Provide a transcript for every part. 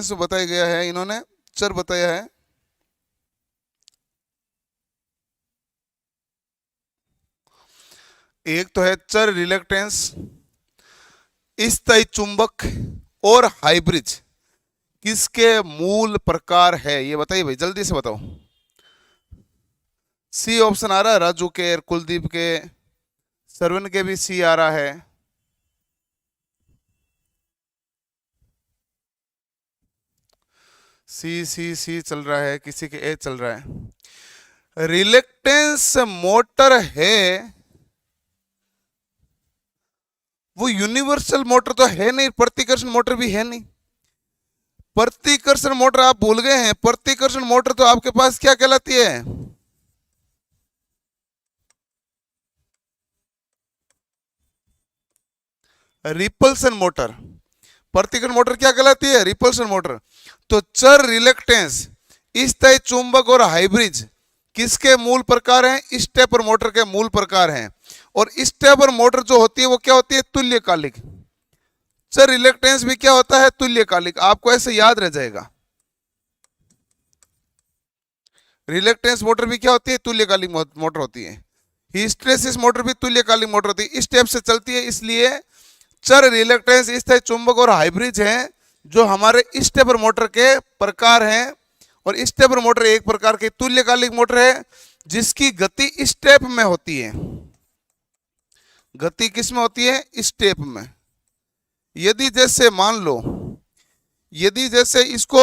बताया गया है, इन्होंने चर बताया है। एक तो है चर रिलक्टेंस, स्थायी चुंबक और हाइब्रिज किसके मूल प्रकार है, ये बताइए भाई, जल्दी से बताओ। सी ऑप्शन आ रहा है राजू के, कुलदीप के, सरवन के भी सी आ रहा है। सी सी सी चल रहा है, किसी के ए चल रहा है। रिलक्टेंस मोटर है, वो यूनिवर्सल मोटर तो है नहीं, प्रतिकर्षण मोटर भी है नहीं। प्रतिकर्षण मोटर आप भूल गए हैं। प्रतिकर्षण मोटर तो आपके पास क्या कहलाती है? Repulsion motor. प्रतिकर्षण मोटर क्या कहलाती है? Repulsion motor. तो चर रिलक्टेंस, स्थायी चुंबक और हाइब्रिज किसके मूल प्रकार हैं? स्टेपर मोटर के मूल प्रकार हैं। और स्टेपर मोटर जो होती है वो क्या होती है? तुल्यकालिक। चर रिलक्टेंस भी क्या होता है? तुल्यकालिक। आपको ऐसे याद रह जाएगा। रिलक्टेंस मोटर भी क्या होती है? तुल्यकालिक मोटर होती है। हिस्टेरेसिस मोटर भी तुल्यकालिक मोटर होती है, इस स्टेप से चलती है। इसलिए चर रिलक्टेंस, स्थायी चुंबक और हाइब्रिज हैं जो हमारे स्टेपर मोटर के प्रकार हैं। और स्टेपर मोटर एक प्रकार की तुल्यकालिक मोटर है जिसकी गति स्टेप में होती है। गति किस में होती है? स्टेप में। यदि जैसे मान लो, यदि जैसे इसको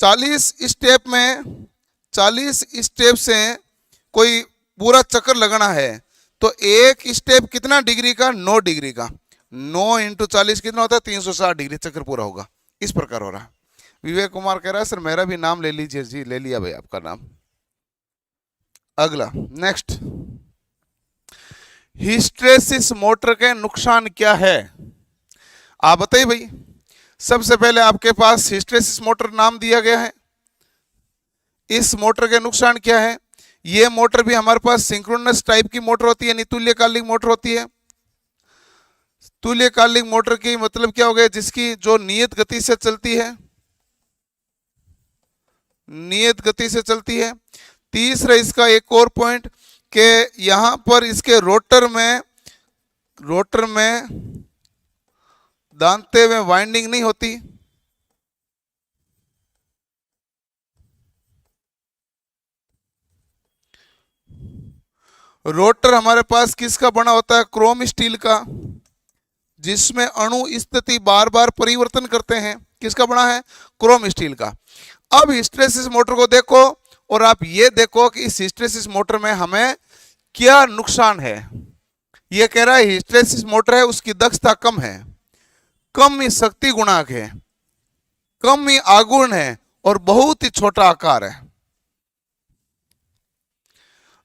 40 स्टेप में, 40 स्टेप से कोई पूरा चक्कर लगाना है तो एक स्टेप कितना डिग्री का? 9 डिग्री का। 9 इंटू 40 कितना होता है? 360 डिग्री चक्कर पूरा होगा। इस प्रकार हो रहा है। विवेक कुमार कह रहा है सर मेरा भी नाम ले लीजिए। जी ले लिया भाई आपका नाम। अगला नेक्स्ट, हिस्टेरेसिस मोटर के नुकसान क्या है? आप बताइए भाई। सबसे पहले आपके पास हिस्टेरेसिस मोटर नाम दिया गया है। इस मोटर के नुकसान क्या है? ये मोटर भी हमारे पास सिंक्रोनस टाइप की मोटर होती है, नहीं तुल्यकालिक मोटर होती है। तुल्यकालिक मोटर की मतलब क्या हो गया? जिसकी जो नियत गति से चलती है, नियत गति से चलती है। तीसरा इसका एक और पॉइंट कि यहां पर इसके रोटर में दांते में वाइंडिंग नहीं होती। रोटर हमारे पास किसका बना होता है? क्रोम स्टील का, जिसमें अणु स्थिति बार बार परिवर्तन करते हैं। किसका बना है? क्रोम स्टील का। अब हिस्टेरेसिस मोटर को देखो और आप ये देखो कि इस हिस्टेरेसिस मोटर में हमें क्या नुकसान है। ये कह रहा है हिस्टेरेसिस मोटर है उसकी दक्षता कम है, कम ही शक्ति गुणांक है, कम ही आघूर्ण है और बहुत ही छोटा आकार है।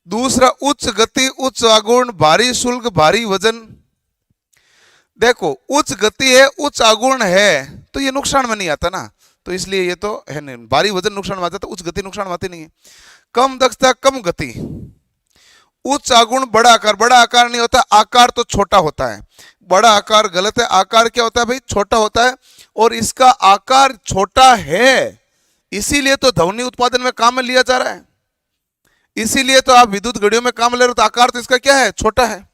दूसरा, उच्च गति, उच्च आघूर्ण, भारी शुल्क, भारी वजन। देखो उच्च गति है, उच्च आघूर्ण है तो ये नुकसान में नहीं आता ना, तो इसलिए ये तो है नहीं। भारी वजन नुकसान में आता तो उच्च गति नुकसान में आती नहीं है। कम दक्षता, कम गति, उच्च आघूर्ण, बड़ा आकार। बड़ा आकार नहीं होता, आकार तो छोटा होता है। बड़ा आकार गलत है। आकार क्या होता है भाई? छोटा होता है। और इसका आकार छोटा है इसीलिए तो ध्वनि उत्पादन में काम में लिया जा रहा है। इसीलिए तो आप विद्युत घड़ियों में काम ले रहे हो, तो आकार तो इसका क्या है? छोटा है।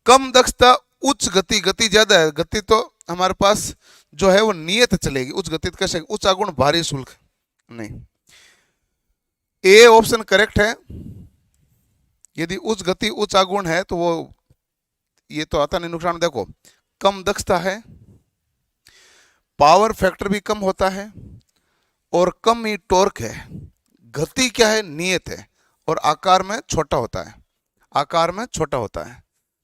कम दक्षता, उच्च गति। गति ज्यादा है। गति तो हमारे पास जो है वो नियत चलेगी। उच्च गति कैसे? उच्च आघूर्ण, भारी शुल्क नहीं। ए ऑप्शन करेक्ट है। यदि उच्च गति, उच्च आघूर्ण है तो वो ये तो आता नहीं नुकसान। देखो कम दक्षता है, पावर फैक्टर भी कम होता है और कम ही टॉर्क है। गति क्या है? नियत है और आकार में छोटा होता है। आकार में छोटा होता है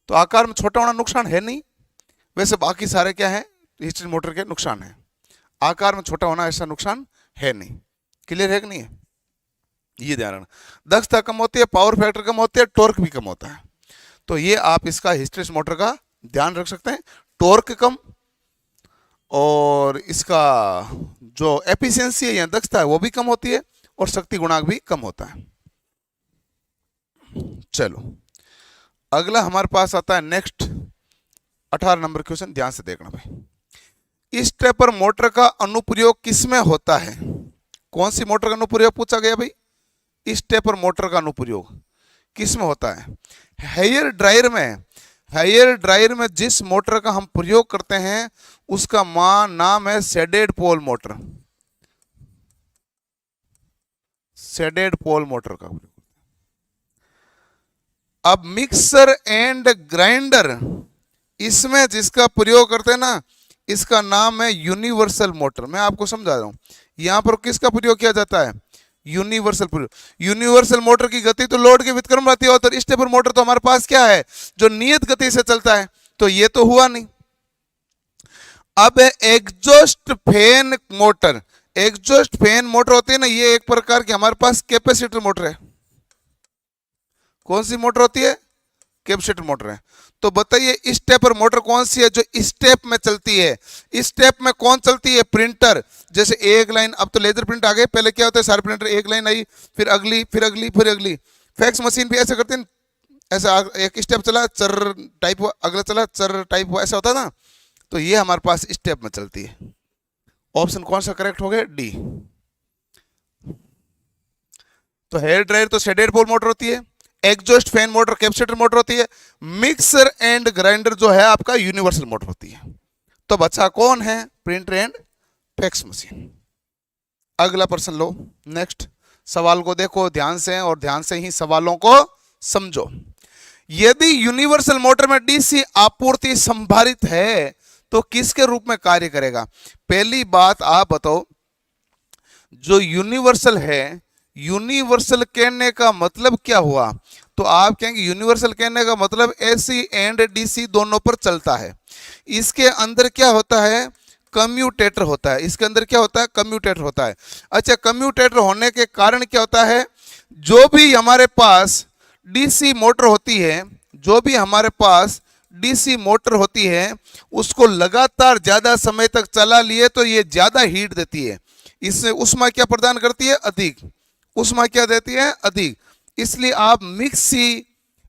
तो आकार में छोटा होना नुकसान है नहीं। वैसे बाकी सारे क्या है? हिस्टेरेसिस मोटर के नुकसान है। आकार में छोटा होना ऐसा नुकसान है नहीं। क्लियर है कि नहीं है? ये ध्यान रखना। दक्षता कम होती है, पावर फैक्टर कम होती है, टॉर्क भी कम होता है। तो ये आप इसका हिस्टेरेसिस मोटर का ध्यान रख सकते हैं। टॉर्क कम और इसका जो एफिशिएंसी है या दक्षता है वो भी कम होती है और शक्ति गुणांक भी कम होता है। चलो अगला हमारे पास आता है नेक्स्ट 18 नंबर क्वेश्चन। ध्यान से देखना भाई। इस स्टेपर मोटर का अनुप्रयोग किसमें होता है? कौन सी मोटर का अनुप्रयोग पूछा गया भाई? इस स्टेपर मोटर का अनुप्रयोग किसमें होता है? हेयर ड्रायर में। हेयर ड्रायर में जिस मोटर का हम प्रयोग करते हैं उसका नाम है shaded pole motor. Shaded pole motor का। अब मिक्सर एंड ग्राइंडर, इसमें जिसका प्रयोग करते हैं ना, इसका नाम है यूनिवर्सल मोटर। मैं आपको समझा रहा हूं, यहां पर किसका प्रयोग किया जाता है? यूनिवर्सल प्रयोग। यूनिवर्सल मोटर की गति तो लोड के व्युत्क्रम रहती है, और स्टेपर मोटर तो हमारे पास क्या है? जो नियत गति से चलता है। तो ये तो हुआ नहीं। अब exhaust fan motor. Exhaust fan motor होती है ना, ये एक प्रकार की हमारे पास कैपेसिटर मोटर है। कौन सी मोटर होती है? कैपेसिटर मोटर है। तो बताइए स्टेपर मोटर कौन सी है जो स्टेप में चलती है? स्टेप में कौन चलती है? प्रिंटर। जैसे एक लाइन, अब तो लेजर प्रिंट आ गए, पहले क्या होता है? सारे प्रिंटर एक लाइन आई, फिर अगली, फिर अगली, फिर अगली। फैक्स मशीन भी ऐसे करते हैं, ऐसा एक स्टेप चला चर टाइप हुआ, अगला चला चर टाइप हुआ, ऐसा होता है ना। तो ये हमारे पास स्टेप में चलती है। ऑप्शन कौन सा करेक्ट हो गया? डी। तो हेयर ड्रायर तो शेडेड पोल मोटर होती है, exhaust fan motor capacitor motor होती है, मिक्सर एंड ग्राइंडर जो है आपका यूनिवर्सल मोटर होती है। तो बच्चा कौन है? Printer and fax machine. अगला प्रश्न लो, नेक्स्ट। सवाल को देखो ध्यान से और ध्यान से ही सवालों को समझो। यदि यूनिवर्सल मोटर में डीसी आपूर्ति संभारित है तो किसके रूप में कार्य करेगा? पहली बात आप बताओ, जो यूनिवर्सल है, यूनिवर्सल कहने का मतलब क्या हुआ? तो आप कहेंगे यूनिवर्सल कहने का मतलब एसी एंड डीसी दोनों पर चलता है। इसके अंदर क्या होता है? कम्यूटेटर होता है। इसके अंदर क्या होता है? कम्यूटेटर होता है। अच्छा, कम्यूटेटर होने के कारण क्या होता है? जो भी हमारे पास डीसी मोटर होती है, जो भी हमारे पास डीसी मोटर होती है, उसको लगातार ज्यादा समय तक चला लिए तो ये ज्यादा हीट देती है। इससे ऊष्मा क्या प्रदान करती है? अधिक। ऊष्मा क्या देती है? अधिक। इसलिए आप मिक्सी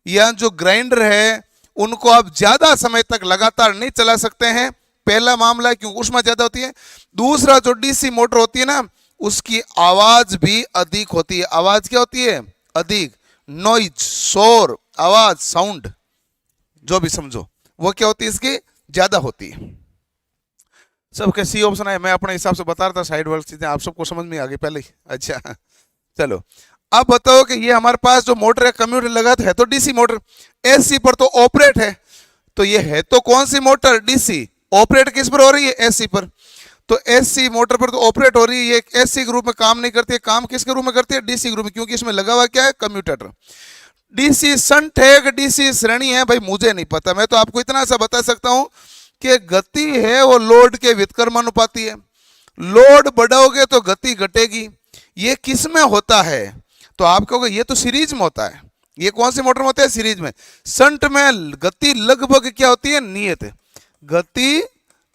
या जो ग्राइंडर है उनको आप ज्यादा समय तक लगातार नहीं चला सकते हैं। पहला मामला है क्योंकि ऊष्मा ज्यादा होती है। दूसरा, जो डीसी मोटर होती है ना, उसकी आवाज भी अधिक होती है। आवाज क्या होती है? अधिक। नॉइज, शोर, आवाज, साउंड, जो भी समझो, वो क्या होती है? इसकी ज्यादा होती है। सबके सी ऑप्शन है। मैं अपने हिसाब से बता रहा था, साइड वाली चीजें आप सबको समझ में आ गई पहले ही। अच्छा चलो, अब बताओ कि ये हमारे पास जो मोटर है, कम्यूटेटर लगा है तो डीसी मोटर, एसी पर तो ऑपरेट है। तो ये है तो कौन सी मोटर? डीसी। ऑपरेट किस पर हो रही है? एसी पर। तो एसी मोटर पर तो ऑपरेट हो रही है, ये एसी के रूप में काम नहीं करती है। काम किसके रूप में करती है? डीसी के रूप में, क्योंकि इसमें लगा हुआ क्या है? कम्यूटेटर। डीसी शंट है कि डीसी श्रेणी है भाई, मुझे नहीं पता। मैं तो आपको इतना सा बता सकता हूं कि गति है वो लोड के व्युत्क्रमानुपाती है। लोड बढ़ाओगे तो गति घटेगी। ये किस में होता है? तो आप कहोगे ये तो सीरीज में होता है। ये कौन सी मोटर में होता है? सीरीज में। शंट में गति लगभग क्या होती है? नियत। गति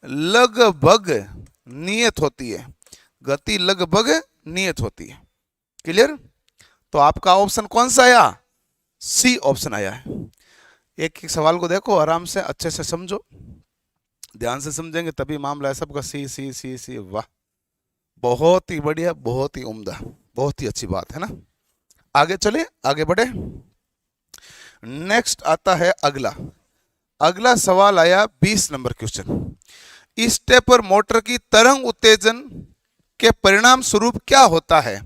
लगभग नियत होती है। गति लगभग नियत होती है। क्लियर? तो आपका ऑप्शन कौन सा आया? सी ऑप्शन आया है। एक एक सवाल को देखो आराम से, अच्छे से समझो, ध्यान से समझेंगे तभी मामला है सबका। सी सी सी सी, वाह, बहुत ही बढ़िया, बहुत ही उम्दा, बहुत ही अच्छी बात है ना। आगे चले, आगे बढ़े। नेक्स्ट आता है अगला। अगला सवाल आया 20 नंबर क्वेश्चन। स्टेपर मोटर की तरंग उत्तेजन के परिणाम स्वरूप क्या होता है?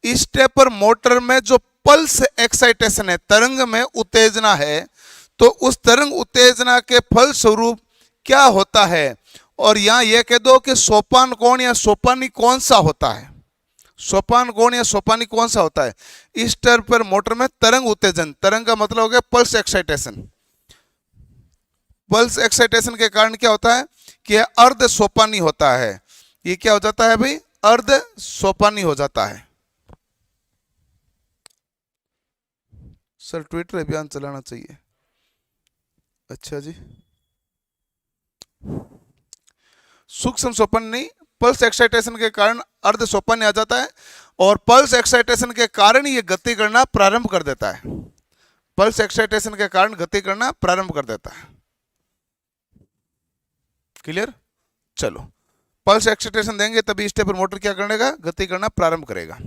स्टेपर मोटर में जो पल्स एक्साइटेशन है, तरंग में उत्तेजना है, तो उस तरंग उत्तेजना के फल स्वरूप क्या होता है? और यहां यह कह दो कि सोपान कोण या सोपानी कौन सा होता है? सोपान कोण या सोपानी कौन सा होता है? स्टेपर मोटर में तरंग उत्तेजन, तरंग का मतलब हो गया पल्स एक्साइटेशन। पल्स एक्साइटेशन के कारण क्या होता है कि अर्ध सोपानी होता है। ये क्या हो जाता है भाई? अर्ध सोपानी हो जाता है। सर ट्विटर अभियान चलाना चाहिए। अच्छा जी, सूक्ष्म सोपान नहीं, पल्स एक्साइटेशन के कारण अर्ध सोपानी आ जाता है, और पल्स एक्साइटेशन के कारण ये गति करना प्रारंभ कर देता है। पल्स एक्साइटेशन के कारण गति करना प्रारंभ कर देता है। क्लियर? चलो, पल्स एक्साइटेशन देंगे तभी स्टेपर मोटर क्या करेगा, गति करना प्रारंभ करेगा।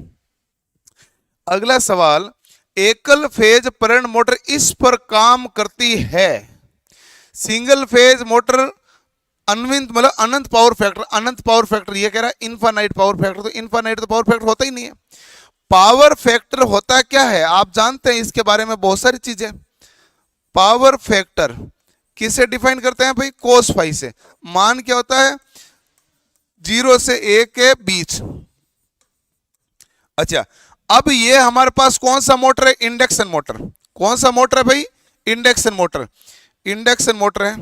अगला सवाल, एकल फेज प्रेरण मोटर इस पर काम करती है। सिंगल फेज मोटर अनंत मतलब अनंत पावर फैक्टर, अनंत पावर फैक्टर ये कह रहा है इनफाइनाइट पावर फैक्टर, तो इनफाइनाइट तो पावर फैक्टर होता ही नहीं है। पावर फैक्टर होता क्या है आप जानते हैं, इसके बारे में बहुत सारी चीजें। पावर फैक्टर किसे डिफाइन करते हैं भाई, कोस फाई से। मान क्या होता है, 0 से 1 के बीच। अच्छा, अब ये हमारे पास कौन सा मोटर है, इंडक्शन मोटर। कौन सा मोटर है भाई, इंडक्शन मोटर। इंडक्शन मोटर है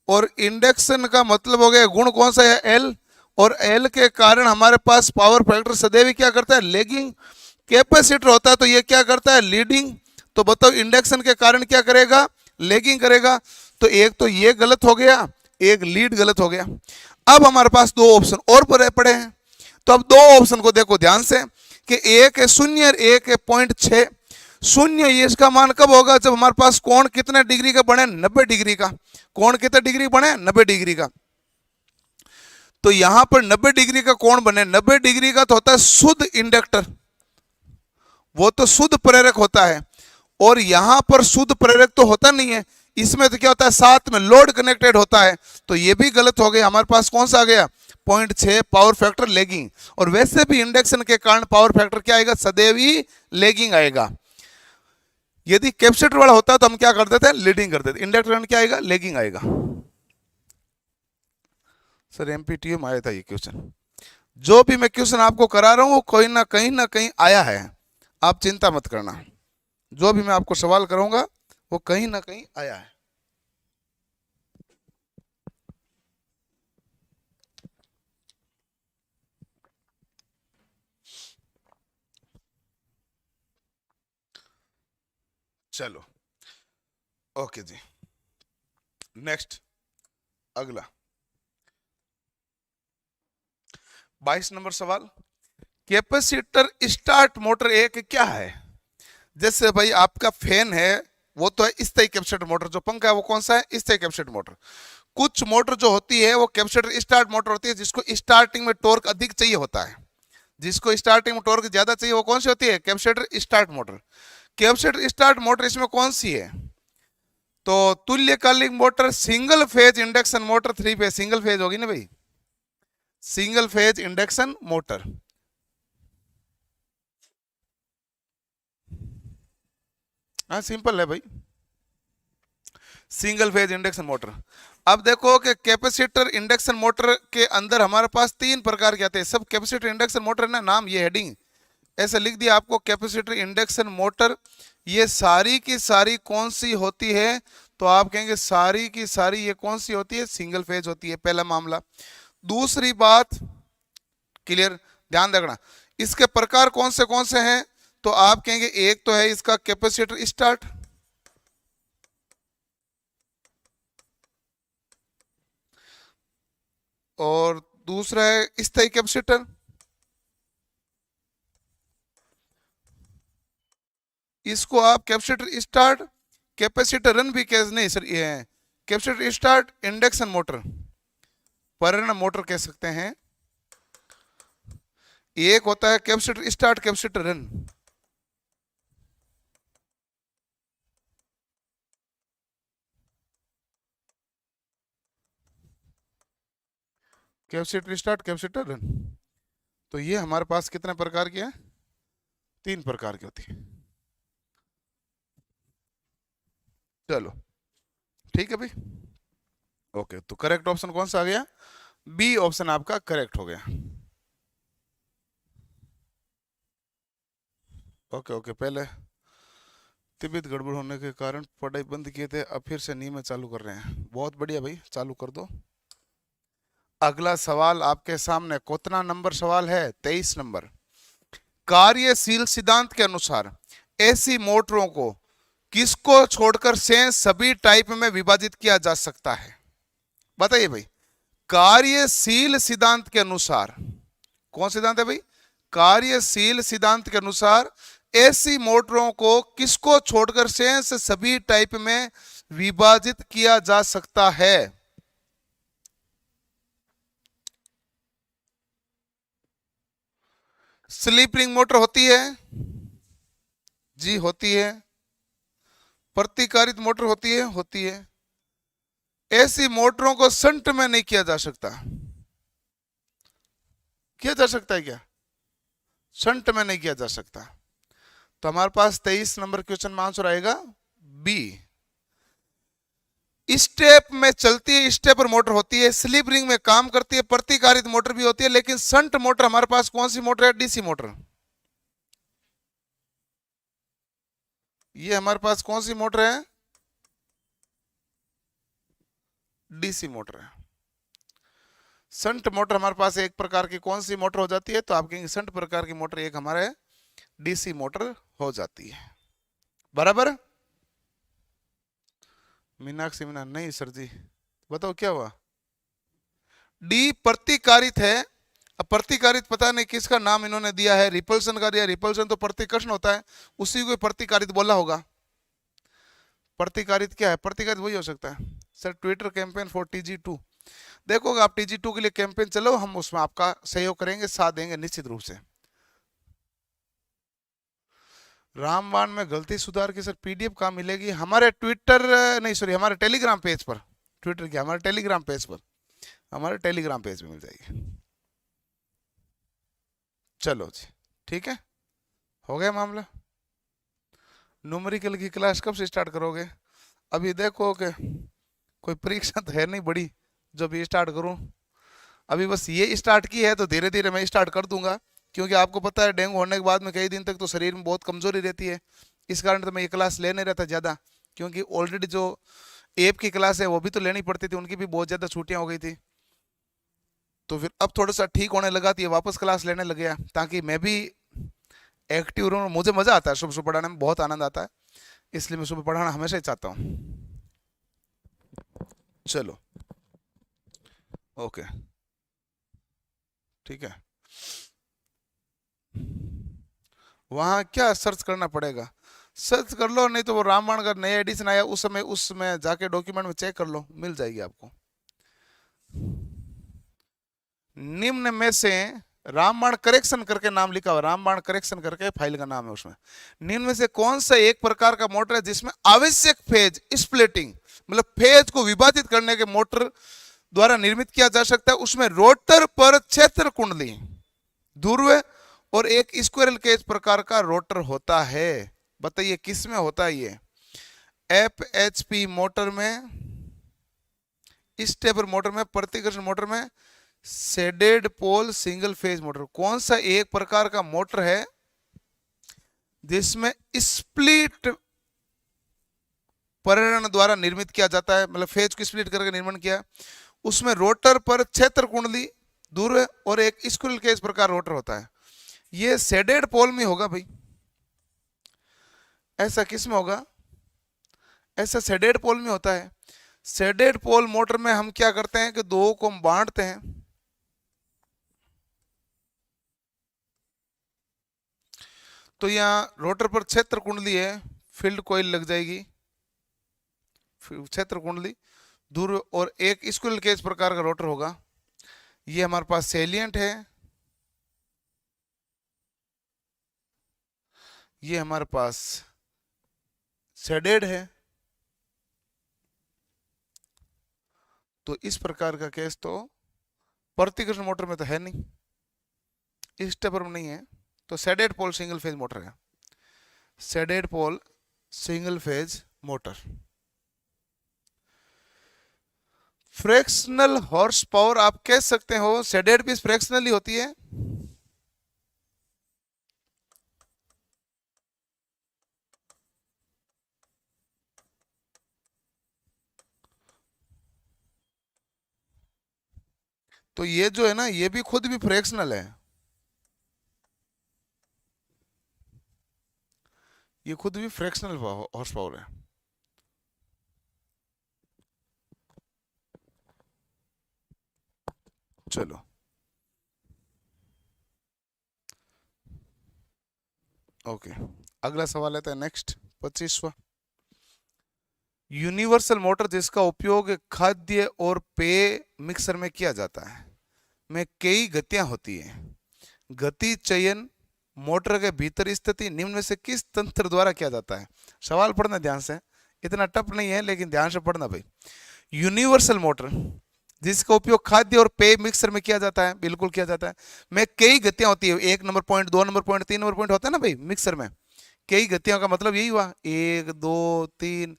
और इंडक्शन का मतलब हो गया गुण कौन सा है, एल, और एल के कारण हमारे पास पावर फैक्टर सदैव ही क्या करता है, लेगिंग। कैपेसिटर होता है तो ये क्या करता है, लीडिंग। तो बताओ इंडक्शन के कारण क्या करेगा, लेगिंग करेगा। तो एक तो ये गलत हो गया, एक लीड गलत हो गया। अब हमारे पास दो ऑप्शन और पड़े हैं। तो अब दो ऑप्शन को देखो ध्यान से कि एक है 0 और एक है 0.6। 0 ये इसका मान कब होगा, जब हमारे पास कोण कितने डिग्री का बने, 90 डिग्री का। कोण कितने डिग्री बने, 90 डिग्री का। तो यहां पर 90 डिग्री का कोण बने, 90 डिग्री का तो होता है शुद्ध इंडक्टर, वो तो शुद्ध प्रेरक होता है। और यहां पर शुद्ध प्रेरक तो होता नहीं है, इसमें तो क्या होता है, साथ में लोड कनेक्टेड होता है। तो ये भी गलत हो गया। हमारे पास कौन सा आ गया, 0.6 पावर फैक्टर लेगिंग। और वैसे भी इंडक्शन के कारण पावर फैक्टर क्या आएगा, सदैव ही लेगिंग आएगा। यदि कैपेसिटर वाला होता तो हम क्या कर देते हैं, लीडिंग कर देते। इंडक्टर क्या आएगा, लेगिंग आएगा। सर एमपीटीयू में आया था ये क्वेश्चन। जो भी मैं क्वेश्चन आपको करा रहा हूं वो कोई ना कहीं आया है, आप चिंता मत करना। जो भी मैं आपको सवाल करूंगा वो कहीं ना कहीं आया है। चलो ओके जी, नेक्स्ट अगला 22 नंबर सवाल, कैपेसिटर स्टार्ट मोटर एक क्या है। जैसे भाई आपका फैन है वो तो है स्थायी कैपेसिटर मोटर, जो पंखा है वो कौन सा है, स्थायी कैपेसिटर मोटर। कुछ मोटर जो होती है वो कैपेसिटर स्टार्ट मोटर होती है, जिसको स्टार्टिंग में टॉर्क अधिक चाहिए होता है। जिसको स्टार्टिंग में टॉर्क ज्यादा चाहिए वो कौन सी होती है, capacitor start motor. Capacitor start motor इसमें कौन सी है, तो तुल्यकालिक motor, single phase induction motor, 3 phase single phase होगी ना भाई, सिंगल फेज इंडक्शन मोटर। हाँ सिंपल है भाई, सिंगल फेज इंडक्शन मोटर। अब देखो कि कैपेसिटर इंडक्शन मोटर के अंदर हमारे पास 3 प्रकार के आते हैं। सब कैपेसिटर इंडक्शन मोटर ना, नाम ये हेडिंग ऐसे लिख दिया आपको, कैपेसिटर इंडक्शन मोटर। ये सारी की सारी कौन सी होती है, तो आप कहेंगे सारी की सारी ये कौन सी होती है, सिंगल फेज होती है, पहला मामला। दूसरी बात क्लियर, ध्यान रखना, इसके प्रकार कौन से हैं, तो आप कहेंगे एक तो है इसका कैपेसिटर स्टार्ट, और दूसरा है स्थायी कैपेसिटर। इसको आप कैपेसिटर स्टार्ट, कैपेसिटर रन भी कह, नहीं सर ये है कैपेसिटर स्टार्ट इंडक्शन मोटर, प्रेरण मोटर कह सकते हैं। एक होता है capacitor start capacitor run. Capacitor start capacitor run, तो ये हमारे पास कितने प्रकार के हैं, 3 प्रकार की होती है। चलो ठीक है भाई, ओके। तो करेक्ट ऑप्शन कौन सा आ गया, बी ऑप्शन आपका करेक्ट हो गया। ओके ओके, पहले तबीयत गड़बड़ होने के कारण पढ़ाई बंद किए थे, अब फिर से नियमित चालू कर रहे हैं। बहुत बढ़िया भाई, चालू कर दो। अगला सवाल आपके सामने कितना नंबर सवाल है, 23 नंबर। कार्यशील सिद्धांत के अनुसार ऐसी मोटरों को किसको छोड़कर से सभी टाइप में विभाजित किया जा सकता है, बताइए भाई। कार्यशील सिद्धांत के अनुसार, कौन सिद्धांत है भाई, कार्यशील सिद्धांत के अनुसार ऐसी मोटरों को किसको छोड़कर से सभी टाइप में विभाजित किया जा सकता है। स्लिप रिंग मोटर होती है जी, होती है। प्रतिकारित मोटर होती है। ऐसी मोटरों को शंट में नहीं किया जा सकता। किया जा सकता है क्या? शंट में नहीं किया जा सकता। तो हमारे पास 23 नंबर क्वेश्चन में आंसर आएगा बी। स्टेप में चलती है, स्टेपर मोटर होती है, स्लिप रिंग में काम करती है, प्रतिकारित मोटर भी होती है, लेकिन शंट मोटर हमारे पास कौन सी मोटर है? DC motor. ये हमारे पास कौन सी मोटर है? डीसी मोटर है। शंट मोटर हमारे पास एक प्रकार की कौन सी मोटर हो जाती है? तो आप कहेंगे शंट प्रकार की मोटर एक हमारे डीसी मोटर हो जाती है। बराबर? मीनाक्षी मीना नहीं सर जी, बताओ क्या हुआ? डी प्रतिकारित है। अब प्रतिकारित पता नहीं किसका नाम इन्होंने दिया है, रिपल्सन का दिया। रिपल्सन तो प्रतिकर्षण होता है, उसी को प्रतिकारित बोला होगा। प्रतिकारित क्या है? प्रतिकारित वही हो सकता है sir. Twitter campaign for TG2। देखो आप TG2 के लिए कैंपेन चलो, हम उसमें आपका सहयोग करेंगे, साथ देंगे निश्चित रूप से। रामबाण में गलती सुधार की सर PDF कहाँ मिलेगी? हमारे ट्विटर नहीं सॉरी हमारे टेलीग्राम पेज पर। ट्विटर क्या, हमारे टेलीग्राम पेज पर, हमारे टेलीग्राम पेज में मिल जाएगी। चलो जी ठीक है, हो गया मामला। न्यूमेरिकल की क्लास कब से स्टार्ट करोगे? अभी देखो कि कोई परीक्षा तो है नहीं बड़ी जो भी स्टार्ट करूं। अभी बस ये स्टार्ट की है, तो धीरे धीरे मैं स्टार्ट कर दूंगा, क्योंकि आपको पता है डेंगू होने के बाद में कई दिन तक तो शरीर में बहुत कमजोरी रहती है। इस कारण तो मैं ये क्लास ले नहीं रहता ज़्यादा, क्योंकि ऑलरेडी जो एप की क्लास है वो भी तो लेनी पड़ती थी, उनकी भी बहुत ज़्यादा छुट्टियां हो गई थी। तो फिर अब थोड़ा सा ठीक होने लगा तो ये वापस क्लास लेने लग गया, ताकि मैं भी एक्टिव रहूँ। मुझे मज़ा आता है सुबह सुबह पढ़ाने में, बहुत आनंद आता है, इसलिए मैं सुबह पढ़ाना हमेशा ही चाहता हूँ। चलो ओके ठीक है। वहाँ क्या सर्च करना पड़ेगा? सर्च कर लो, नहीं तो वो रामायण का नया एडिशन आया उस समय, उसमें जाके डॉक्यूमेंट में चेक कर लो, मिल जाएगी आपको। निम्न में से रामबाण करेक्शन करके नाम लिखा हुआ, रामबाण करेक्शन करके फाइल का नाम है, उसमें निम्न में से कौन सा एक प्रकार का मोटर है जिसमें आवश्यक फेज स्प्लिटिंग, मतलब फेज को विभाजित करने के मोटर द्वारा निर्मित किया जा सकता है? उसमें रोटर पर क्षेत्र कुंडली, ध्रुव और एक स्क्विरल केज प्रकार का रोटर होता है। बताइए किस में होता है ये? FHP मोटर में, स्टेपर मोटर में, प्रतिकर्षण मोटर में, shaded pole single phase motor. कौन सा एक प्रकार का मोटर है जिसमें स्प्लिट परिणन द्वारा निर्मित किया जाता है, मतलब फेज को स्प्लिट करके निर्माण किया? उसमें रोटर पर क्षेत्र कुंडली, ध्रुव और एक स्क्विरल केज प्रकार रोटर होता है। ये शेडेड पोल में होगा भाई। ऐसा किस में होगा? ऐसा शेडेड पोल में होता है। शेडेड पोल मोटर में हम क्या करते हैं कि दो को हम बांटते हैं, तो यहाँ रोटर पर क्षेत्र कुंडली है, फील्ड कॉइल लग जाएगी, क्षेत्र कुंडली, ध्रुव और एक स्क्विरल केज प्रकार का रोटर होगा। ये हमारे पास सेलिएंट है, ये हमारे पास शेडेड है। तो इस प्रकार का केस तो प्रतिकर्षण मोटर में तो है नहीं, इस स्टेपर में नहीं है, तो shaded pole single phase motor है। Shaded pole single phase motor. Fractional horse power आप कह सकते हो, शेडेड भी फ्रैक्शनल ही होती है। तो ये जो है ना, ये भी खुद भी फ्रैक्शनल है, ये खुद भी फ्रैक्शनल हॉर्स पावर है। चलो ओके, अगला सवाल आता है नेक्स्ट 25वां। यूनिवर्सल मोटर जिसका उपयोग खाद्य और पेय मिक्सर में किया जाता है, में कई गतियां होती हैं। गति चयन, मोटर के भीतर स्थिति निम्न में से किस तंत्र द्वारा किया जाता है? सवाल पढ़ना ध्यान से, इतना टफ नहीं है लेकिन ध्यान से पढ़ना भाई। यूनिवर्सल मोटर जिसका उपयोग खाद्य और पेय मिक्सर में किया जाता है, बिल्कुल किया जाता है। में कई गतियां होती है, 1 number point, 2 number point, 3 number point होता है ना भाई मिक्सर में। कई गतियों का मतलब यही हुआ, 1 2 3,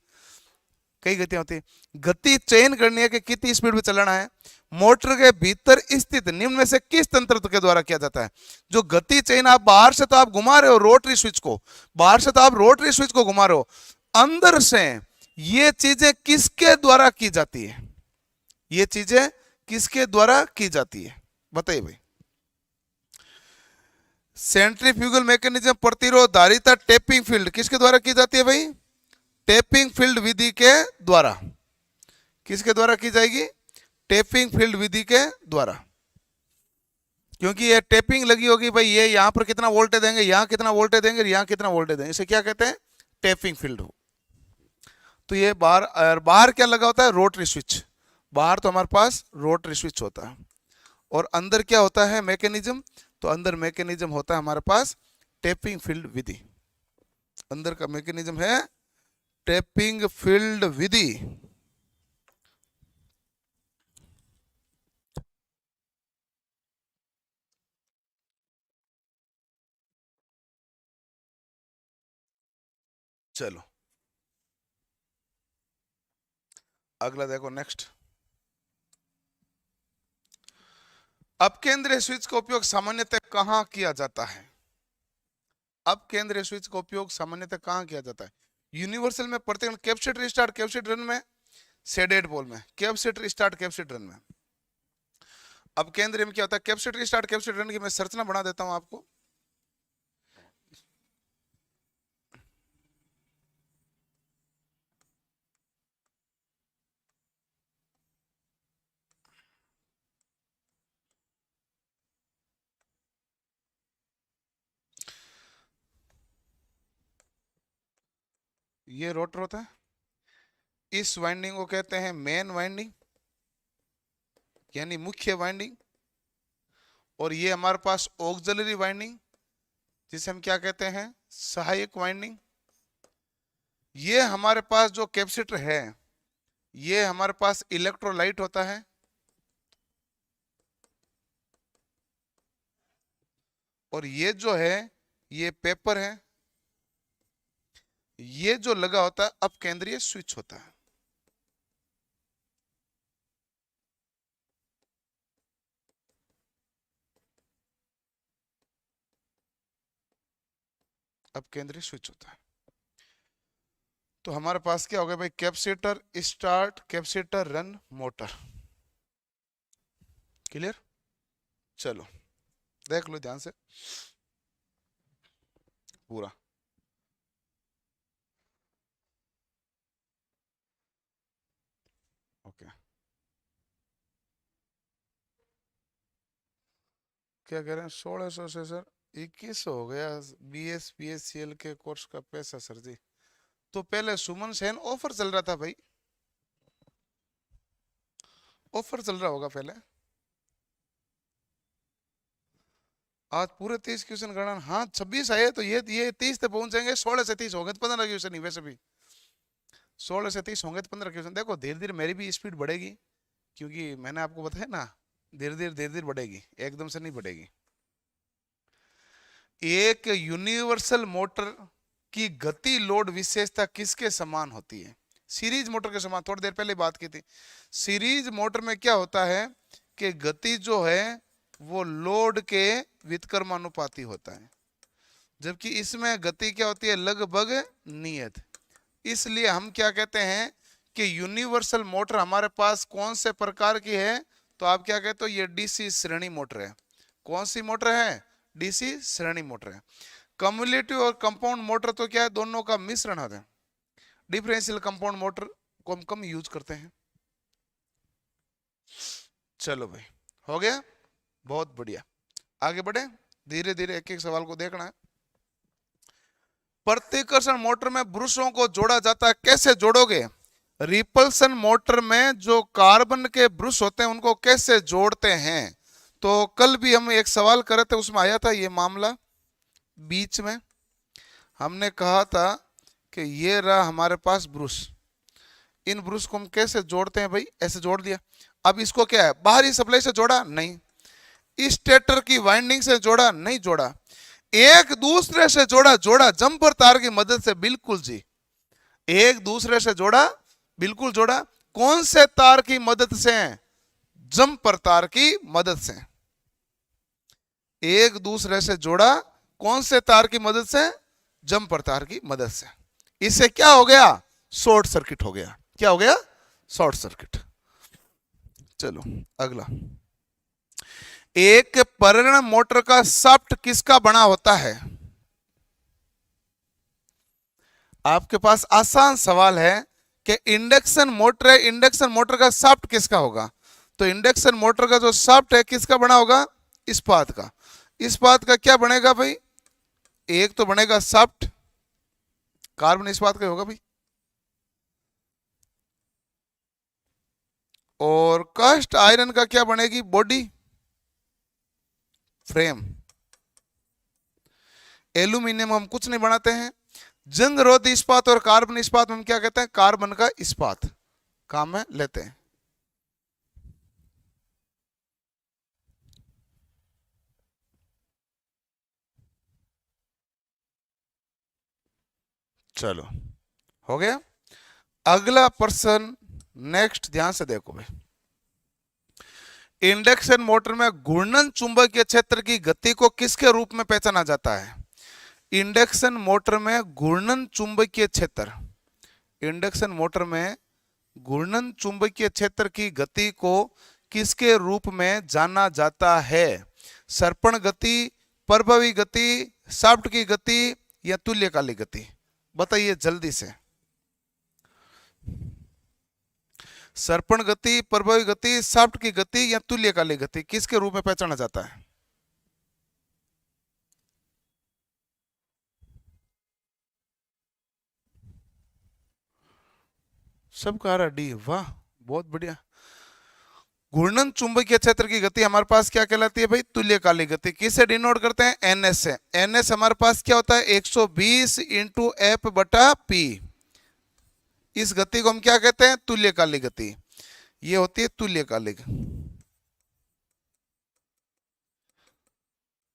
कई गतियां होती है। गति चयन करनी है कि कितनी स्पीड में चलाना है। मोटर के भीतर स्थित निम्न में से किस तंत्र के द्वारा किया जाता है? जो गति चयन, आप बाहर से तो आप घुमा रहे हो रोटरी स्विच को, बाहर से तो आप रोटरी स्विच को घुमा रहे हो, अंदर से ये चीजें किसके द्वारा की जाती है? ये चीजें किसके द्वारा की जाती है बताइए भाई। सेंट्रीफ्यूगल मैकेनिज्म, प्रतिरोध, धारिता, टेपिंग फील्ड किसके द्वारा की जाती है भाई? टेपिंग फील्ड विधि के द्वारा। किसके द्वारा की जाएगी? टेपिंग फील्ड विधि के द्वारा। क्योंकि ये टेपिंग लगी होगी भाई, ये यहां पर कितना वोल्टेज देंगे, यहां कितना वोल्टेज देंगे, यहां कितना वोल्टेज देंगे, इसे क्या कहते हैं? टेपिंग फील्ड हो। तो ये बाहर, बाहर क्या लगा होता है? Rotary switch. बाहर तो हमारे पास रोटरी स्विच होता है, और अंदर क्या होता है मैकेनिज्म? तो अंदर मैकेनिज्म होता है हमारे पास टेपिंग फील्ड विधि। अंदर का मैकेनिज्म है टेपिंग फील्ड विधि। चलो अगला देखो, नेक्स्ट। अपकेंद्रीय स्विच का उपयोग सामान्यतः कहां किया जाता है? अपकेंद्रीय स्विच का उपयोग सामान्यतः कहां किया जाता है? यूनिवर्सल में, प्रतिगण, कैपेसिटर स्टार्ट कैपेसिटर रन में, शेडेड पोल में। कैपेसिटर स्टार्ट कैपेसिटर रन में। अपकेंद्रीय में क्या होता है? कैपेसिटर स्टार्ट कैपेसिटर रन की मैं संरचना बना देता हूं आपको। ये रोटर होता है, इस वाइंडिंग को कहते हैं मेन वाइंडिंग यानी मुख्य वाइंडिंग, और ये हमारे पास ऑक्सिलरी वाइंडिंग जिसे हम क्या कहते हैं? सहायक वाइंडिंग। ये हमारे पास जो कैपेसिटर है, ये हमारे पास इलेक्ट्रोलाइट होता है, और ये जो है ये पेपर है। ये जो लगा होता है अपकेंद्रीय स्विच होता है। अपकेंद्रीय स्विच होता है। तो हमारे पास क्या हो गया भाई? Capacitor start capacitor run motor. Clear? चलो देख लो ध्यान से पूरा। ओके, क्या कह रहे हैं? 1600 से सर 2100 हो गया BS के कोर्स का पैसा सर जी। तो पहले सुमन सेन ऑफर चल रहा था भाई, ऑफर चल रहा होगा पहले। आज पूरे 30 क्वेश्चन गणना, हाँ 26 आए तो ये 30 तक पहुंचेंगे। 16 से 30 हो गए तो 15 क्वेश्चन ही वैसे भी। 16 से 30 होंगे तो 15 क्वेश्चन। देखो धीरे धीरे मेरी भी स्पीड बढ़ेगी, क्योंकि मैंने आपको बताया ना, धीरे धीरे बढ़ेगी, एकदम से नहीं बढ़ेगी। एक यूनिवर्सल मोटर की गति लोड विशेषता किसके समान होती है? सीरीज मोटर के समान। थोड़ी देर पहले बात की थी। सीरीज मोटर में क्या होता है कि गति जो है वो लोड के व्युत्क्रमानुपाती होता है, जबकि इसमें गति क्या होती है? लगभग नियत। इसलिए हम क्या कहते हैं कि यूनिवर्सल मोटर हमारे पास कौन से प्रकार की है? तो आप क्या कहते हो? ये डीसी श्रेणी मोटर है। कौन सी मोटर है? डीसी श्रेणी मोटर है। कम्युलेटिव और कंपाउंड मोटर तो क्या है? दोनों का मिश्रण होता है। डिफरेंशियल कंपाउंड मोटर को हम कम यूज करते हैं। चलो भाई हो गया, बहुत बढ़िया। आगे बढ़े, धीरे धीरे एक एक सवाल को देखना है। प्रतिकर्षण मोटर में ब्रशों को जोड़ा जाता है, कैसे जोड़ोगे? रिपल्सन मोटर में जो कार्बन के ब्रश होते हैं उनको कैसे जोड़ते हैं? तो कल भी हम एक सवाल करे थे, उसमें आया था ये मामला। बीच में हमने कहा था कि ये रहा हमारे पास ब्रुश। इन ब्रुश को हम कैसे जोड़ते हैं भाई, ऐसे जोड़ दिया। अब इसको क्या है, बाहरी सप्लाई से जोड़ा नहीं, स्टेटर की वाइंडिंग से जोड़ा नहीं, जोड़ा एक दूसरे से जोड़ा जंपर तार की मदद से, बिल्कुल जी, एक दूसरे से जोड़ा, बिल्कुल जोड़ा। कौन से तार की मदद से, जंपर तार की मदद से, एक दूसरे से जोड़ा, कौन से तार की मदद से, जंपर तार की मदद से। इससे क्या हो गया, शॉर्ट सर्किट हो गया। क्या हो गया, शॉर्ट सर्किट। चलो अगला, एक प्रेरण मोटर का शाफ्ट किसका बना होता है। आपके पास आसान सवाल है कि इंडक्शन मोटर है, इंडक्शन मोटर का शाफ्ट किसका होगा। तो इंडक्शन मोटर का जो शाफ्ट है किसका बना होगा, इस्पात का। इस्पात का क्या बनेगा भाई, एक तो बनेगा शाफ्ट, कार्बन इस्पात का होगा भाई, और कास्ट आयरन का क्या बनेगी, बॉडी फ्रेम। एल्यूमिनियम हम कुछ नहीं बनाते हैं। जंग रोधी इस्पात और कार्बन इस्पात में हम क्या कहते हैं, कार्बन का इस्पात काम में लेते हैं। चलो हो गया। अगला प्रश्न नेक्स्ट, ध्यान से देखो भाई। इंडक्शन मोटर में घूर्णन चुंबकीय क्षेत्र की गति को किसके रूप में पहचाना जाता है। इंडक्शन मोटर में घूर्णन चुंबकीय क्षेत्र, इंडक्शन मोटर में घूर्णन चुंबकीय क्षेत्र की गति को किसके रूप में जाना जाता है। सर्पण गति, प्रभावी गति, शाफ्ट की गति या तुल्यकालिक गति, बताइए जल्दी से। सर्पण गति, प्रभावी गति, शाफ्ट की गति या तुल्यकालिक गति, किसके रूप में पहचाना जाता है। सब कह रहा डी, वाह बहुत बढ़िया। घूर्णन चुंबकीय क्षेत्र की गति हमारे पास क्या कहलाती है भाई, तुल्यकालिक गति। किसे डिनोट करते हैं, एनएस से। एनएस हमारे पास क्या होता है, 120 इंटू एफ बटा पी। इस गति को हम क्या कहते हैं, तुल्यकालिक गति। ये होती है तुल्यकालिक।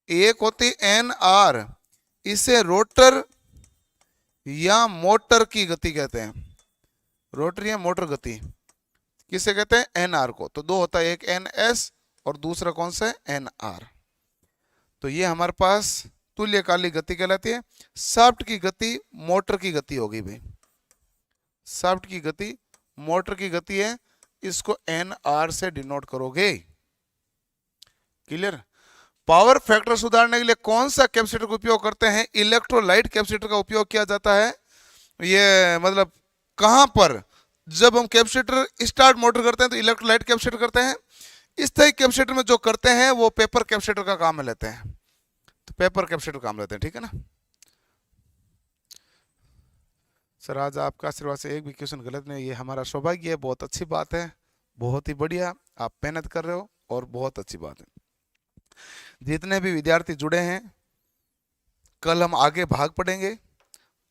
एक होती एन आर, इसे रोटर या मोटर की गति कहते हैं, रोटर या मोटर गति किसे कहते हैं, एन आर को। तो दो होता है, एक एन एस और दूसरा कौन सा है, एन आर। तो ये हमारे पास तुल्यकालिक गति कहलाती है। शाफ्ट की गति मोटर की गति होगी भाई, शाफ्ट की गति मोटर की गति है, इसको एन आर से डिनोट करोगे। क्लियर। पावर फैक्टर सुधारने के लिए कौन सा कैपेसिटर का उपयोग करते हैं, इलेक्ट्रोलाइट कैपेसिटर का उपयोग किया जाता है। ये मतलब कहां पर, जब हम कैपेसिटर स्टार्ट मोटर करते हैं तो इलेक्ट्रोलाइट कैपेसिटर करते हैं। इस तरह कैपेसिटर में जो करते हैं वो पेपर कैपेसिटर का काम में लेते हैं, तो पेपर कैपेसिटर काम लेते हैं, ठीक है ना। सर आज आपका आशीर्वाद से एक भी क्वेश्चन गलत नहीं, ये हमारा सौभाग्य है, बहुत अच्छी बात है, बहुत ही बढ़िया, आप मेहनत कर रहे हो और बहुत अच्छी बात है। जितने भी विद्यार्थी जुड़े हैं, कल हम आगे भाग पड़ेंगे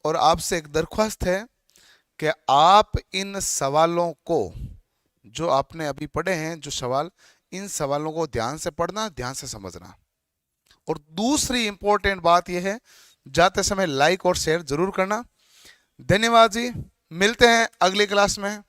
और आपसे एक दरख्वास्त है कि आप इन सवालों को, जो आपने अभी पढ़े हैं जो सवाल, इन सवालों को ध्यान से पढ़ना, ध्यान से समझना। और दूसरी इंपॉर्टेंट बात यह है, जाते समय लाइक और शेयर जरूर करना। धन्यवाद जी, मिलते हैं अगली क्लास में।